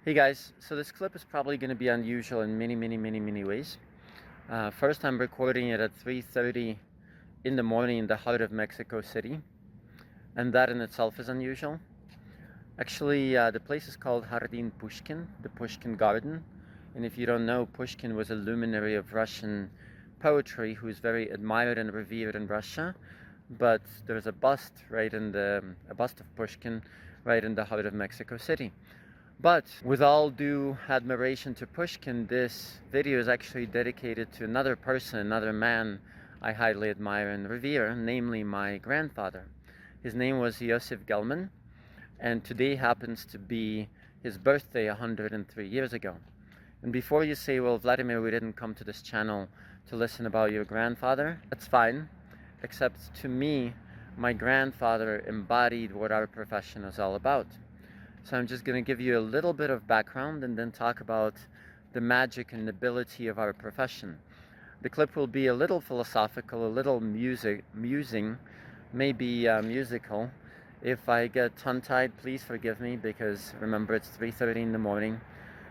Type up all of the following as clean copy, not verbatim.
Hey guys, so this clip is probably going to be unusual in many ways. First, I'm recording it at 3:30 in the morning in the heart of Mexico City, and that in itself is unusual. Actually, the place is called Jardin Pushkin, the Pushkin Garden, and if you don't know, Pushkin was a luminary of Russian poetry who is very admired and revered in Russia, but there's a bust a bust of Pushkin right in the heart of Mexico City. But with all due admiration to Pushkin, this video is actually dedicated to another person, another man I highly admire and revere, namely my grandfather. His name was Yosef Gelman, and today happens to be his birthday 103 years ago. And before you say, well, Vladimir, we didn't come to this channel to listen about your grandfather, that's fine, except to me, my grandfather embodied what our profession is all about. So I'm just going to give you a little bit of background and then talk about the magic and nobility of our profession. The clip will be a little philosophical, a little musing, maybe musical. If I get tongue-tied, please forgive me, because remember, it's 3:30 in the morning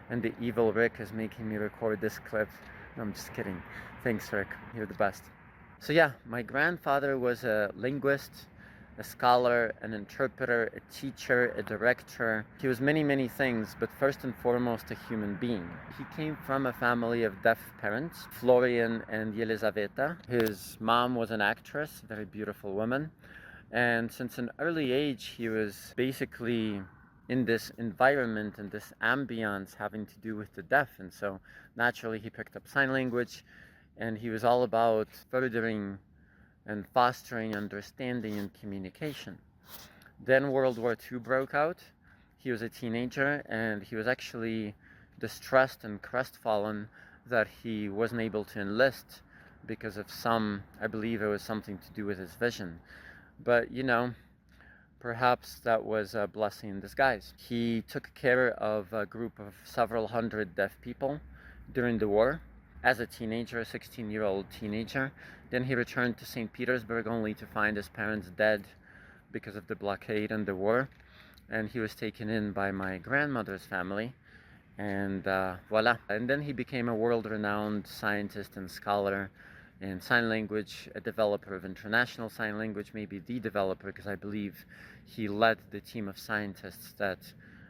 and the evil Rick is making me record this clip. No, I'm just kidding. Thanks, Rick. You're the best. So yeah, my grandfather was a linguist, a scholar, an interpreter, a teacher, a director. He was many things, but first and foremost a human being. He came from a family of deaf parents, Florian and Yelizaveta. His mom was an actress, a very beautiful woman. And since an early age, he was basically in this environment and this ambience having to do with the deaf. And so naturally he picked up sign language, and he was all about furthering and fostering understanding and communication. Then World War II broke out. He was a teenager, and he was actually distressed and crestfallen that he wasn't able to enlist because of I believe it was something to do with his vision. But, you know, perhaps that was a blessing in disguise. He took care of a group of several hundred deaf people during the war as a teenager, a 16-year-old teenager. Then he returned to St. Petersburg only to find his parents dead because of the blockade and the war. And he was taken in by my grandmother's family, and voila. And then he became a world-renowned scientist and scholar in sign language, a developer of international sign language, maybe the developer, because I believe he led the team of scientists that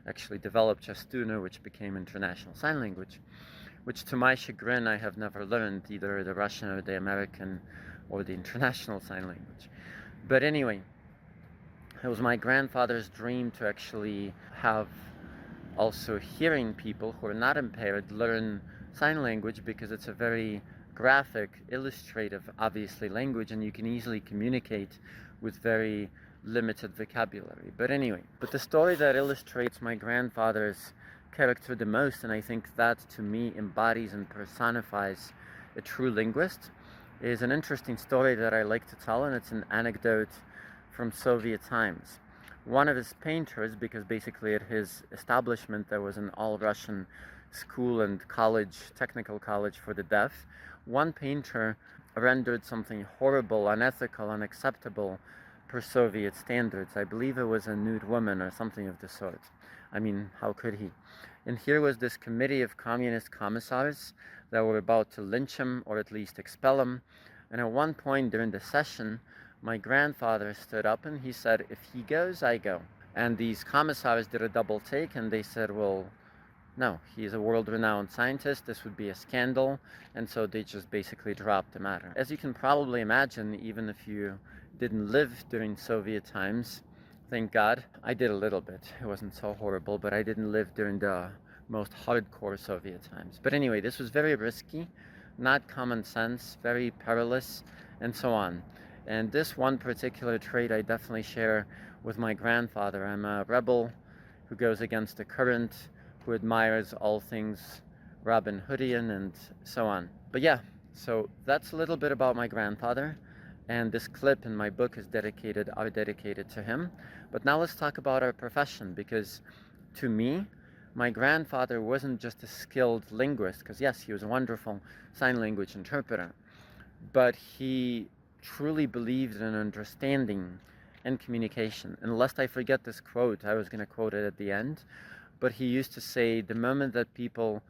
actually developed Chastuna, which became international sign language, which to my chagrin I have never learned, either the Russian or the American or the international sign language. But anyway, it was my grandfather's dream to actually have also hearing people who are not impaired learn sign language, because it's a very graphic, illustrative, obviously, language, and you can easily communicate with very limited vocabulary. But anyway, the story that illustrates my grandfather's character the most, and I think that to me embodies and personifies a true linguist, is an interesting story that I like to tell, and it's an anecdote from Soviet times. One of his painters, because basically at his establishment there was an all-Russian school and college, technical college for the deaf, one painter rendered something horrible, unethical, unacceptable per Soviet standards. I believe it was a nude woman or something of the sort. I mean, how could he? And here was this committee of communist commissars that were about to lynch him, or at least expel him. And at one point during the session, my grandfather stood up and he said, "If he goes, I go." And these commissars did a double take, and they said, well, no, he's a world-renowned scientist, this would be a scandal, and so they just basically dropped the matter. As you can probably imagine, even if you didn't live during Soviet times, thank God, I did a little bit, it wasn't so horrible, but I didn't live during the most hardcore Soviet times. But anyway, this was very risky, not common sense, very perilous, and so on. And this one particular trait I definitely share with my grandfather. I'm a rebel who goes against the current, who admires all things Robin Hoodian and so on. But yeah, so that's a little bit about my grandfather, and this clip in my book are dedicated to him. But now let's talk about our profession, because to me, my grandfather wasn't just a skilled linguist, because yes, he was a wonderful sign language interpreter, but he truly believed in understanding and communication. And lest I forget this quote, I was going to quote it at the end, but he used to say the moment that people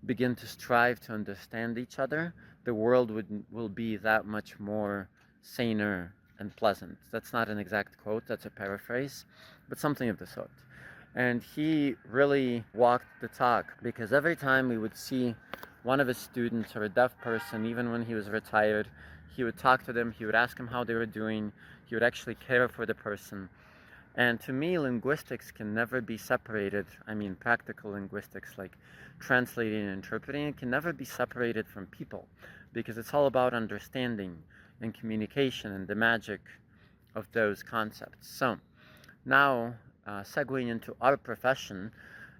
begin to strive to understand each other, the world will be that much more saner and pleasant. That's not an exact quote, that's a paraphrase, but something of the sort. And he really walked the talk, because every time we would see one of his students or a deaf person, even when he was retired, he would talk to them, he would ask them how they were doing, he would actually care for the person. And to me, linguistics can never be separated. I mean, practical linguistics like translating and interpreting, it can never be separated from people, because it's all about understanding and communication and the magic of those concepts. So now, segueing into our profession,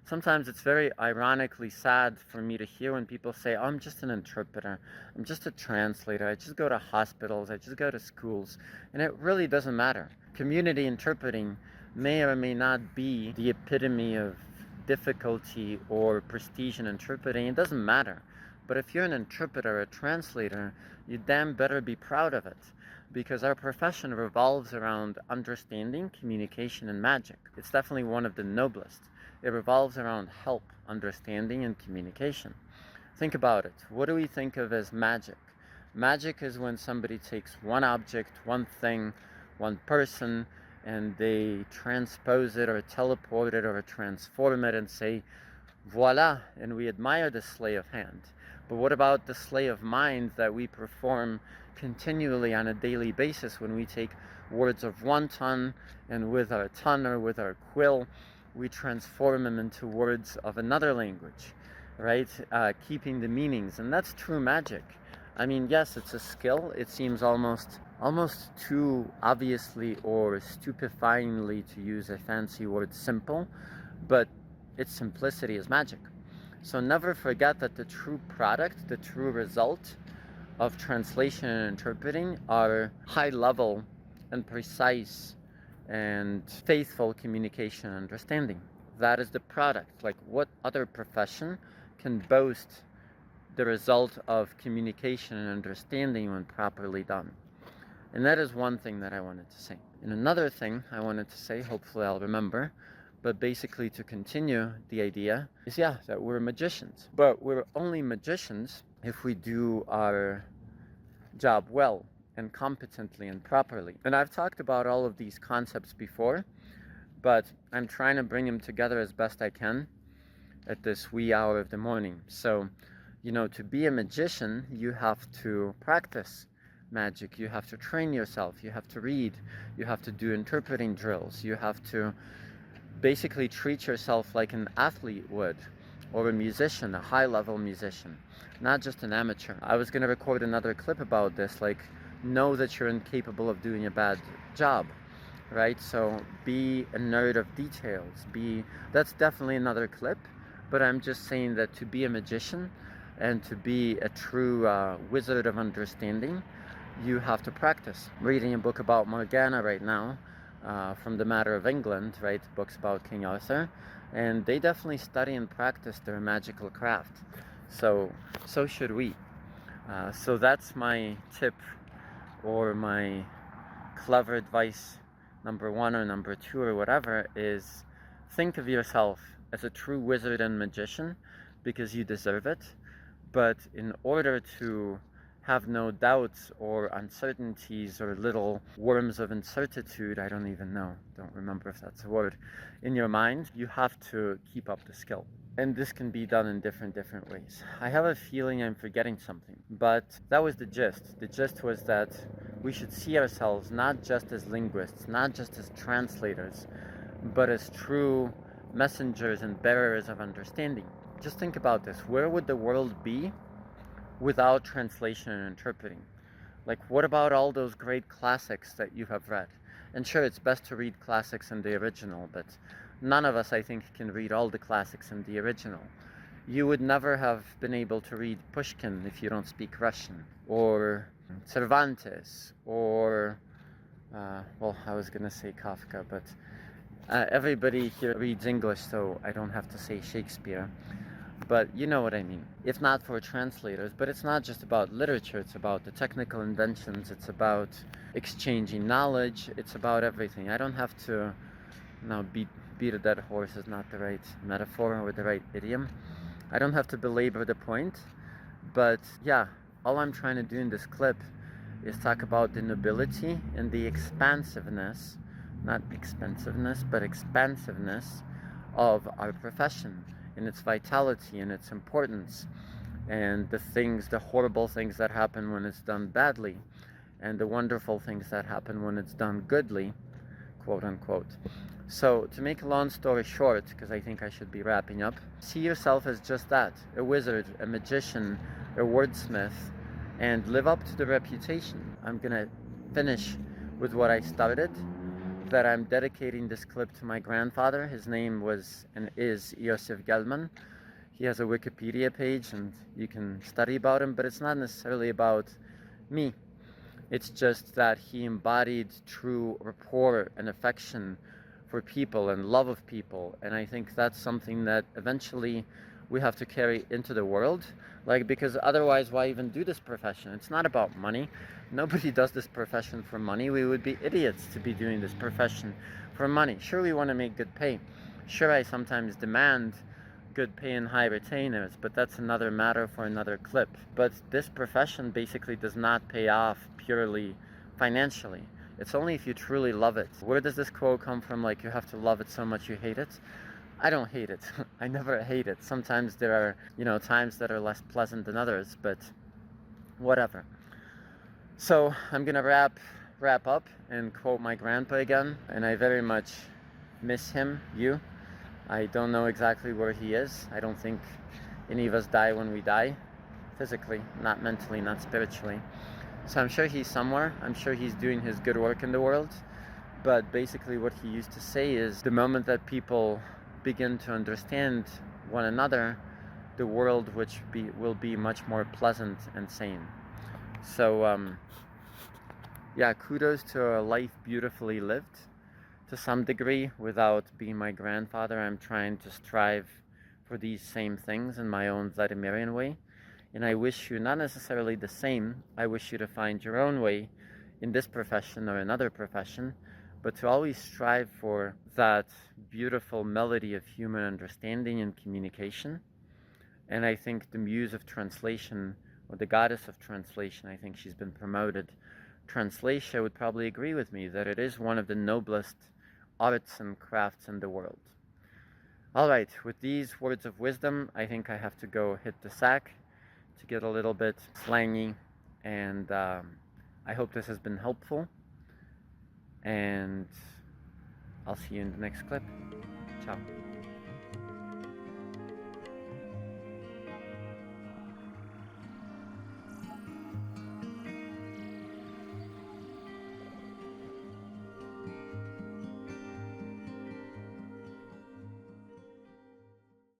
sometimes it's very ironically sad for me to hear when people say, oh, I'm just an interpreter, I'm just a translator, I just go to hospitals, I just go to schools, and it really doesn't matter. Community interpreting may or may not be the epitome of difficulty or prestige in interpreting, it doesn't matter. But if you're an interpreter or a translator, you damn better be proud of it, because our profession revolves around understanding, communication, and magic. It's definitely one of the noblest. It revolves around help, understanding, and communication. Think about it. What do we think of as magic? Magic is when somebody takes one object, one thing, one person, and they transpose it or teleport it or transform it and say, voila, and we admire the sleight of hand. But what about the sleight of mind that we perform continually on a daily basis when we take words of one tongue and with our tongue or with our quill, we transform them into words of another language, right? Keeping the meanings, and that's true magic. I mean, yes, it's a skill. It seems almost too obviously or stupefyingly, to use a fancy word, simple, but its simplicity is magic. So never forget that the true product, the true result of translation and interpreting are high level and precise and faithful communication and understanding. That is the product. Like, what other profession can boast the result of communication and understanding when properly done? And that is one thing that I wanted to say. And another thing I wanted to say, hopefully I'll remember, but basically to continue the idea, is that we're magicians. But we're only magicians if we do our job well and competently and properly. And I've talked about all of these concepts before, but I'm trying to bring them together as best I can at this wee hour of the morning. So, to be a magician, you have to practice magic, you have to train yourself, you have to read, you have to do interpreting drills, you have to basically treat yourself like an athlete would, or a musician, a high-level musician, not just an amateur. I was going to record another clip about this, like, know that you're incapable of doing a bad job, right? So be a nerd of details. That's definitely another clip, but I'm just saying that to be a magician and to be a true wizard of understanding, you have to practice. I'm reading a book about Morgana right now, from the Matter of England, right? Books about King Arthur, and they definitely study and practice their magical craft. So should we. So that's my tip, or my clever advice number one or number two or whatever, is think of yourself as a true wizard and magician, because you deserve it. But in order to have no doubts or uncertainties or little worms of incertitude, I don't remember if that's a word, in your mind, you have to keep up the skill. And this can be done in different ways. I have a feeling I'm forgetting something, but that was the gist. The gist was that we should see ourselves not just as linguists, not just as translators, but as true messengers and bearers of understanding. Just think about this. Where would the world be without translation and interpreting? Like, what about all those great classics that you have read? And sure, it's best to read classics in the original, but none of us, I think, can read all the classics in the original. You would never have been able to read Pushkin if you don't speak Russian, or Cervantes, or, I was gonna say Kafka, but everybody here reads English, so I don't have to say Shakespeare. But you know what I mean. If not for translators, but it's not just about literature, it's about the technical inventions, it's about exchanging knowledge, it's about everything. I don't have to Now, beat a dead horse is not the right metaphor or the right idiom. I don't have to belabor the point, but yeah, all I'm trying to do in this clip is talk about the nobility and the expansiveness, not expensiveness, but expansiveness of our profession, and its vitality and its importance, and the horrible things that happen when it's done badly, and the wonderful things that happen when it's done goodly, quote unquote. So, to make a long story short, because I think I should be wrapping up, see yourself as just that, a wizard, a magician, a wordsmith, and live up to the reputation. I'm gonna finish with what I started, that I'm dedicating this clip to my grandfather. His name was and is Josef Gelman. He has a Wikipedia page and you can study about him, but it's not necessarily about me. It's just that he embodied true rapport and affection for people and love of people, and I think that's something that eventually we have to carry into the world, because otherwise why even do this profession? It's not about money. Nobody does this profession for money. We would be idiots to be doing this profession for money. Sure, we want to make good pay. Sure, I sometimes demand good pay and high retainers, but that's another matter for another clip. But this profession basically does not pay off purely financially. It's only if you truly love it. Where does this quote come from? Like, you have to love it so much you hate it? I don't hate it. I never hate it. Sometimes there are, times that are less pleasant than others, but whatever. So I'm gonna wrap up and quote my grandpa again, and I very much miss him, you. I don't know exactly where he is. I don't think any of us die when we die, physically, not mentally, not spiritually. So I'm sure he's somewhere. I'm sure he's doing his good work in the world. But basically what he used to say is, the moment that people begin to understand one another, the world will be much more pleasant and sane. So yeah, kudos to a life beautifully lived. To some degree, without being my grandfather, I'm trying to strive for these same things in my own Vladimirian way. And I wish you not necessarily the same. I wish you to find your own way in this profession or another profession, but to always strive for that beautiful melody of human understanding and communication. And I think the muse of translation, or the goddess of translation, I think she's been promoted. Translation would probably agree with me that it is one of the noblest arts and crafts in the world. All right, with these words of wisdom, I think I have to go hit the sack to get a little bit slangy, and I hope this has been helpful, and I'll see you in the next clip. Ciao.